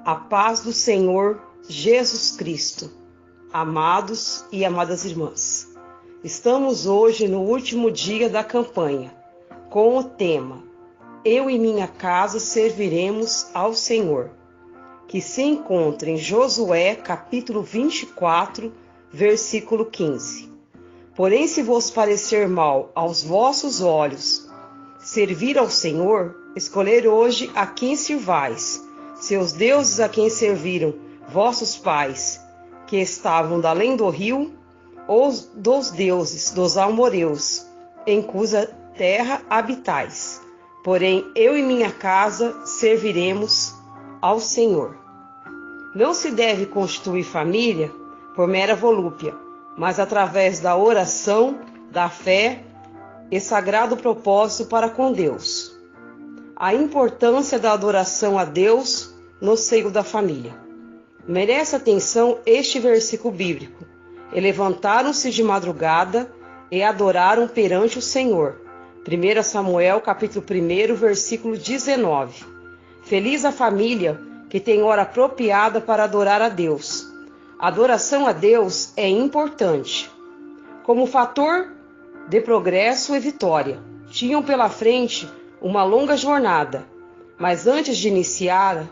A paz do Senhor Jesus Cristo, amados e amadas irmãs. Estamos hoje no último dia da campanha, com o tema Eu e minha casa serviremos ao Senhor, que se encontra em Josué capítulo 24, versículo 15. Porém, se vos parecer mal aos vossos olhos servir ao Senhor, escolher hoje a quem sirvais, seus deuses a quem serviram vossos pais, que estavam da além do rio, ou dos deuses dos amorreus, em cuja terra habitais. Porém, eu e minha casa serviremos ao Senhor. Não se deve constituir família por mera volúpia, mas através da oração, da fé e sagrado propósito para com Deus. A importância da adoração a Deus no seio da família. Merece atenção este versículo bíblico. E levantaram-se de madrugada e adoraram perante o Senhor. 1 Samuel capítulo 1, versículo 19. Feliz a família que tem hora apropriada para adorar a Deus. A adoração a Deus é importante. Como fator de progresso e vitória. Tinham pela frente uma longa jornada, mas antes de iniciar,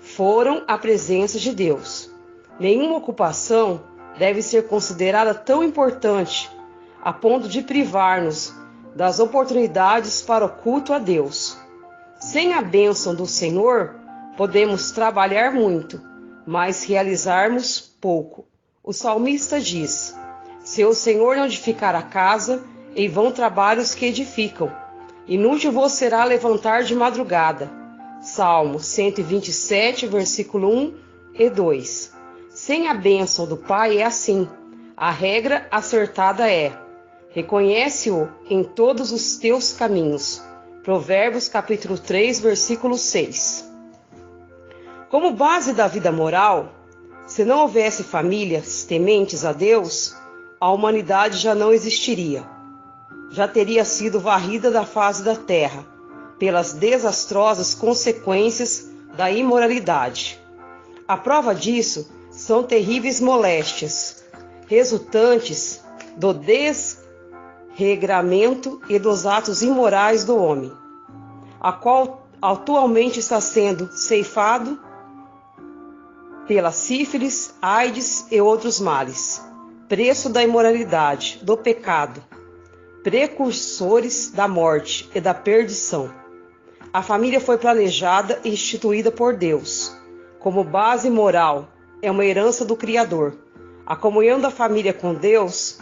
foram à presença de Deus. Nenhuma ocupação deve ser considerada tão importante a ponto de privar-nos das oportunidades para o culto a Deus. Sem a bênção do Senhor, podemos trabalhar muito, mas realizarmos pouco. O salmista diz: se o Senhor não edificar a casa, em vão trabalhos que edificam. Inútil vos será levantar de madrugada. Salmo 127, versículo 1 e 2. Sem a bênção do Pai é assim. A regra acertada é: reconhece-o em todos os teus caminhos. Provérbios capítulo 3, versículo 6. Como base da vida moral, se não houvesse famílias tementes a Deus, a humanidade já não existiria. Já teria sido varrida da face da terra pelas desastrosas consequências da imoralidade. A prova disso são terríveis moléstias, resultantes do desregramento e dos atos imorais do homem, a qual atualmente está sendo ceifado pela sífilis, AIDS e outros males, preço da imoralidade, do pecado, precursores da morte e da perdição. A família foi planejada e instituída por Deus. Como base moral, é uma herança do Criador. A comunhão da família com Deus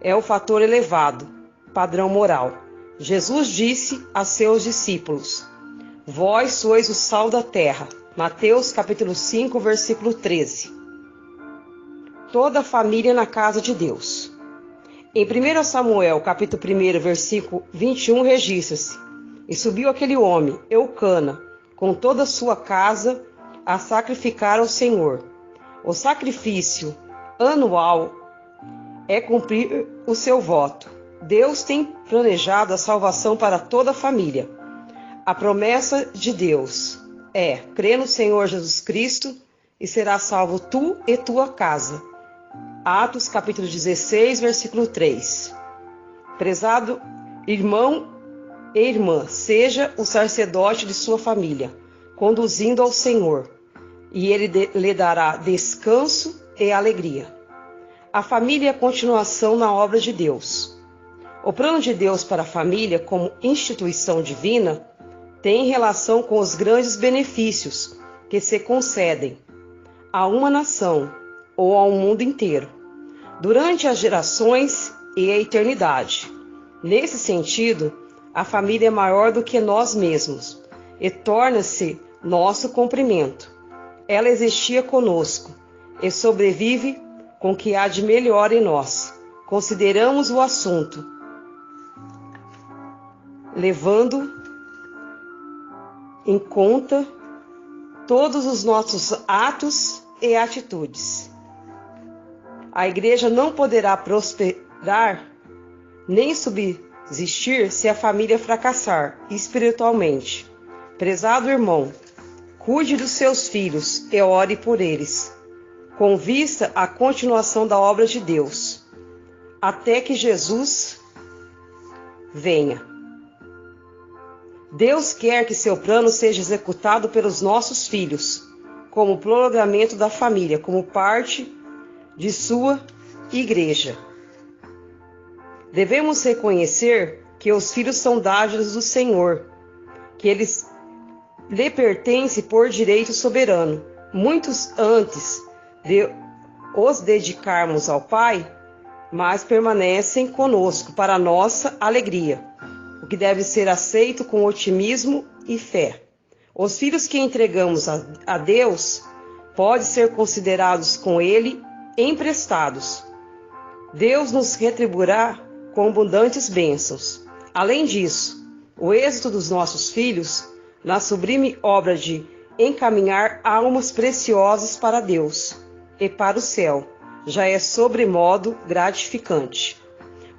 é o fator elevado, padrão moral. Jesus disse a seus discípulos: vós sois o sal da terra. Mateus capítulo 5, versículo 13. Toda a família na casa de Deus. Em 1 Samuel, capítulo 1, versículo 21, registra-se: e subiu aquele homem, Eucana, com toda a sua casa, a sacrificar ao Senhor. O sacrifício anual é cumprir o seu voto. Deus tem planejado a salvação para toda a família. A promessa de Deus é: crê no Senhor Jesus Cristo e será salvo tu e tua casa. Atos capítulo 16, versículo 3. Prezado irmão e irmã, seja o sacerdote de sua família, conduzindo ao Senhor, e ele lhe dará descanso e alegria. A família é a continuação na obra de Deus. O plano de Deus para a família como instituição divina tem relação com os grandes benefícios que se concedem a uma nação ou ao mundo inteiro, durante as gerações e a eternidade. Nesse sentido, a família é maior do que nós mesmos e torna-se nosso complemento. Ela existia conosco e sobrevive com o que há de melhor em nós. Consideramos o assunto, levando em conta todos os nossos atos e atitudes. A igreja não poderá prosperar nem subsistir se a família fracassar espiritualmente. Prezado irmão, cuide dos seus filhos e ore por eles, com vista à continuação da obra de Deus, até que Jesus venha. Deus quer que seu plano seja executado pelos nossos filhos, como prolongamento da família, como parte de sua igreja. Devemos reconhecer que os filhos são dádivas do Senhor, que eles lhe pertencem por direito soberano. Muitos antes de os dedicarmos ao Pai, mas permanecem conosco para nossa alegria, o que deve ser aceito com otimismo e fé. Os filhos que entregamos a Deus podem ser considerados com Ele emprestados. Deus nos retribuirá com abundantes bênçãos. Além disso, o êxito dos nossos filhos na sublime obra de encaminhar almas preciosas para Deus e para o céu já é sobremodo gratificante.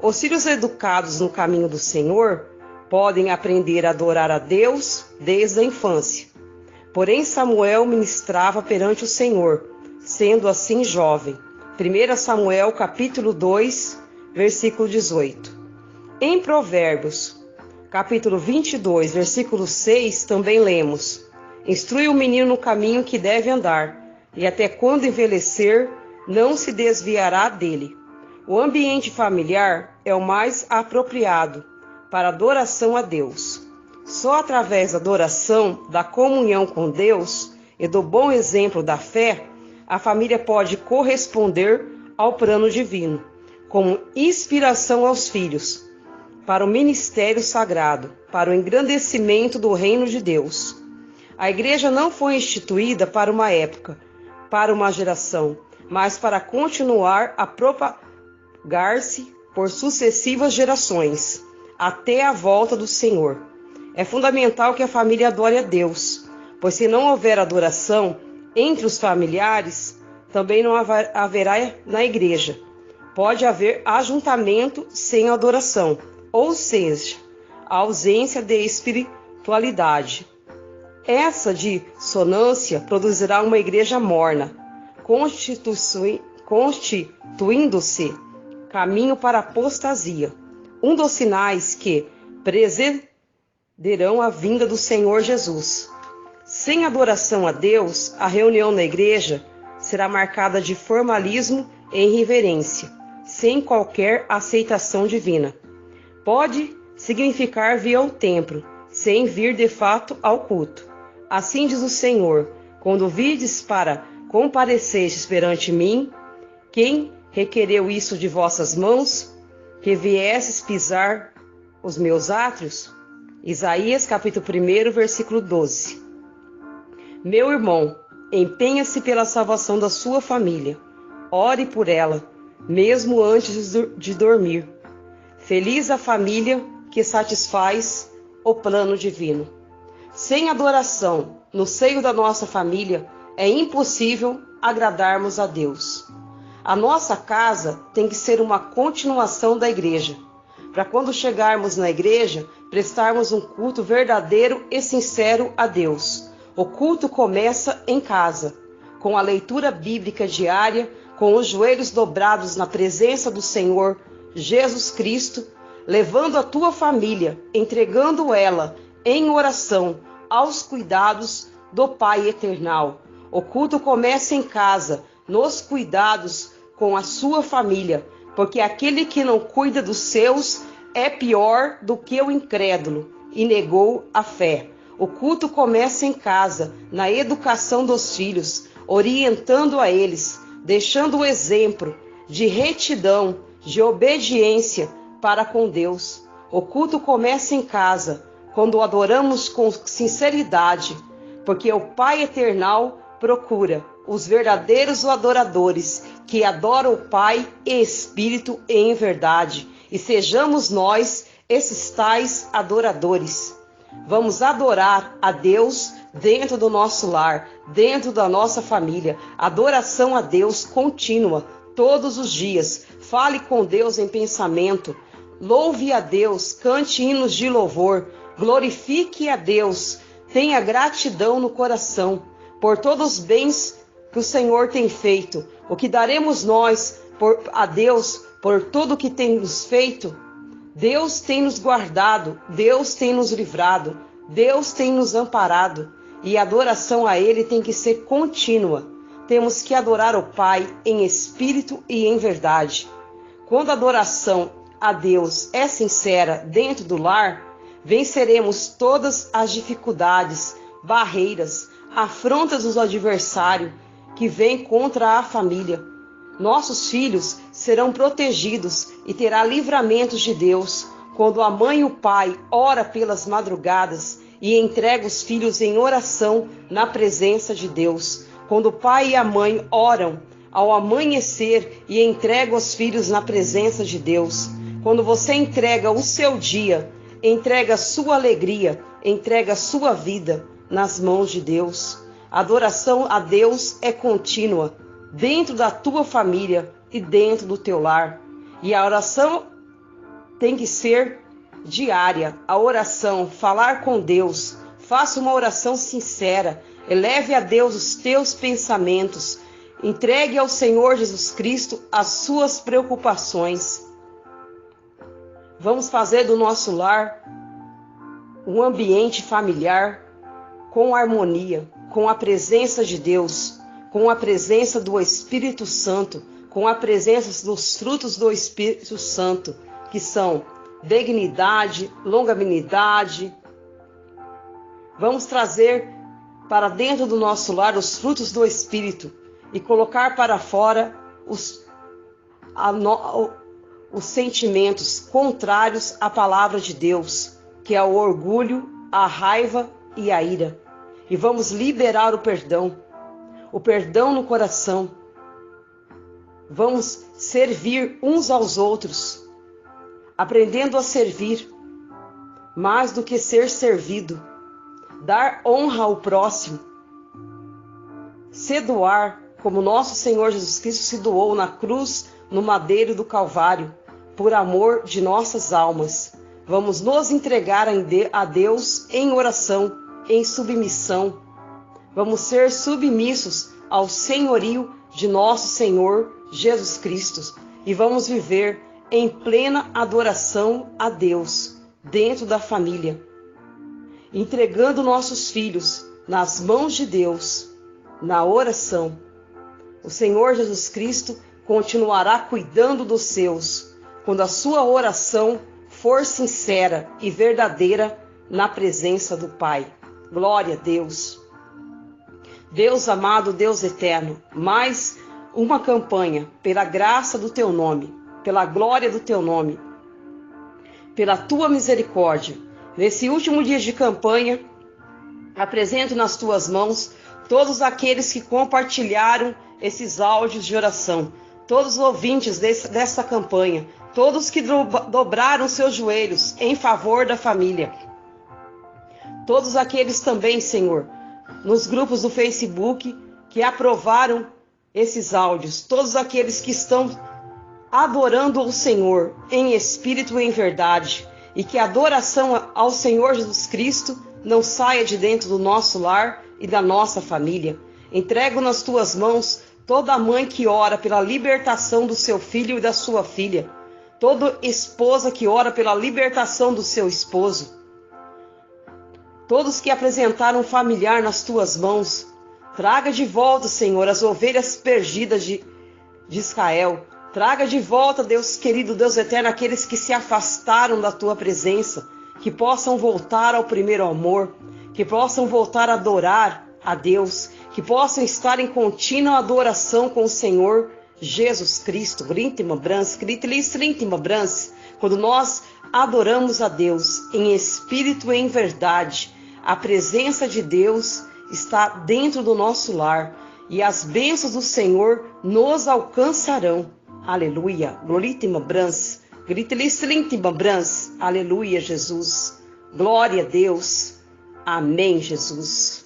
Os filhos educados no caminho do Senhor podem aprender a adorar a Deus desde a infância. Porém, Samuel ministrava perante o Senhor, sendo assim jovem. 1 Samuel capítulo 2, versículo 18. Em Provérbios, capítulo 22, versículo 6, também lemos: instrui o menino no caminho que deve andar, e até quando envelhecer, não se desviará dele. O ambiente familiar é o mais apropriado para adoração a Deus. Só através da adoração, da comunhão com Deus e do bom exemplo da fé, a família pode corresponder ao plano divino, como inspiração aos filhos, para o ministério sagrado, para o engrandecimento do reino de Deus. A igreja não foi instituída para uma época, para uma geração, mas para continuar a propagar-se por sucessivas gerações, até a volta do Senhor. É fundamental que a família adore a Deus, pois se não houver adoração entre os familiares, também não haverá na igreja. Pode haver ajuntamento sem adoração, ou seja, a ausência de espiritualidade. Essa dissonância produzirá uma igreja morna, constituindo-se caminho para a apostasia, um dos sinais que precederão a vinda do Senhor Jesus. Sem adoração a Deus, a reunião na igreja será marcada de formalismo e irreverência, sem qualquer aceitação divina. Pode significar vir ao templo, sem vir de fato ao culto. Assim diz o Senhor: quando vides para comparecestes perante mim, quem requereu isso de vossas mãos, que viesses pisar os meus átrios? Isaías capítulo 1, versículo 12. Meu irmão, empenha-se pela salvação da sua família. Ore por ela, mesmo antes de dormir. Feliz a família que satisfaz o plano divino. Sem adoração no seio da nossa família, é impossível agradarmos a Deus. A nossa casa tem que ser uma continuação da igreja, para quando chegarmos na igreja, prestarmos um culto verdadeiro e sincero a Deus. O culto começa em casa, com a leitura bíblica diária, com os joelhos dobrados na presença do Senhor Jesus Cristo, levando a tua família, entregando ela em oração aos cuidados do Pai Eternal. O culto começa em casa, nos cuidados com a sua família, porque aquele que não cuida dos seus é pior do que o incrédulo e negou a fé. O culto começa em casa, na educação dos filhos, orientando a eles, deixando o exemplo de retidão, de obediência para com Deus. O culto começa em casa, quando o adoramos com sinceridade, porque o Pai Eternal procura os verdadeiros adoradores, que adoram o Pai em espírito e em verdade, e sejamos nós esses tais adoradores. Vamos adorar a Deus dentro do nosso lar, dentro da nossa família. Adoração a Deus contínua, todos os dias. Fale com Deus em pensamento. Louve a Deus, cante hinos de louvor. Glorifique a Deus tenha gratidão no coração por todos os bens que o Senhor tem feito. O que daremos nós a Deus por tudo que tem nos feito? Deus tem nos guardado, Deus tem nos livrado, Deus tem nos amparado, e a adoração a Ele tem que ser contínua. Temos que adorar o Pai em espírito e em verdade. Quando a adoração a Deus é sincera dentro do lar, venceremos todas as dificuldades, barreiras, afrontas dos adversários que vêm contra a família. Nossos filhos serão protegidos e terá livramentos de Deus quando a mãe e o pai ora pelas madrugadas e entrega os filhos em oração na presença de Deus. Quando o pai e a mãe oram ao amanhecer e entregam os filhos na presença de Deus. Quando você entrega o seu dia, entrega a sua alegria, entrega a sua vida nas mãos de Deus. A adoração a Deus é contínua, dentro da tua família e dentro do teu lar. E a oração tem que ser diária. A oração, falar com Deus. Faça uma oração sincera. Eleve a Deus os teus pensamentos. Entregue ao Senhor Jesus Cristo as suas preocupações. Vamos fazer do nosso lar um ambiente familiar com harmonia, com a presença de Deus, com a presença do Espírito Santo, com a presença dos frutos do Espírito Santo, que são dignidade, longanimidade. Vamos trazer para dentro do nosso lar os frutos do Espírito e colocar para fora os sentimentos contrários à palavra de Deus, que é o orgulho, a raiva e a ira. E vamos liberar o perdão no coração. Vamos servir uns aos outros, aprendendo a servir, mais do que ser servido. Dar honra ao próximo. Se doar, como nosso Senhor Jesus Cristo se doou na cruz, no madeiro do Calvário, por amor de nossas almas. Vamos nos entregar a Deus em oração, em submissão. Vamos ser submissos ao senhorio de nosso Senhor Jesus Cristo e vamos viver em plena adoração a Deus dentro da família, entregando nossos filhos nas mãos de Deus, na oração. O Senhor Jesus Cristo continuará cuidando dos seus, quando a sua oração for sincera e verdadeira na presença do Pai. Glória a Deus. Deus amado, Deus eterno, mais uma campanha pela graça do teu nome, pela glória do teu nome, pela tua misericórdia. Nesse último dia de campanha, apresento nas tuas mãos todos aqueles que compartilharam esses áudios de oração, todos os ouvintes dessa campanha, todos que dobraram seus joelhos em favor da família. Todos aqueles também, Senhor, nos grupos do Facebook que aprovaram esses áudios, todos aqueles que estão adorando o Senhor em espírito e em verdade, e que a adoração ao Senhor Jesus Cristo não saia de dentro do nosso lar e da nossa família. Entrego nas tuas mãos toda mãe que ora pela libertação do seu filho e da sua filha, toda esposa que ora pela libertação do seu esposo, todos que apresentaram um familiar nas tuas mãos. Traga de volta, Senhor, as ovelhas perdidas de Israel. Traga de volta, Deus querido, Deus eterno, aqueles que se afastaram da tua presença, que possam voltar ao primeiro amor, que possam voltar a adorar a Deus, que possam estar em contínua adoração com o Senhor Jesus Cristo. Quando nós adoramos a Deus em espírito e em verdade, a presença de Deus está dentro do nosso lar e as bênçãos do Senhor nos alcançarão. Aleluia. Aleluia, Jesus. Glória a Deus. Amém, Jesus.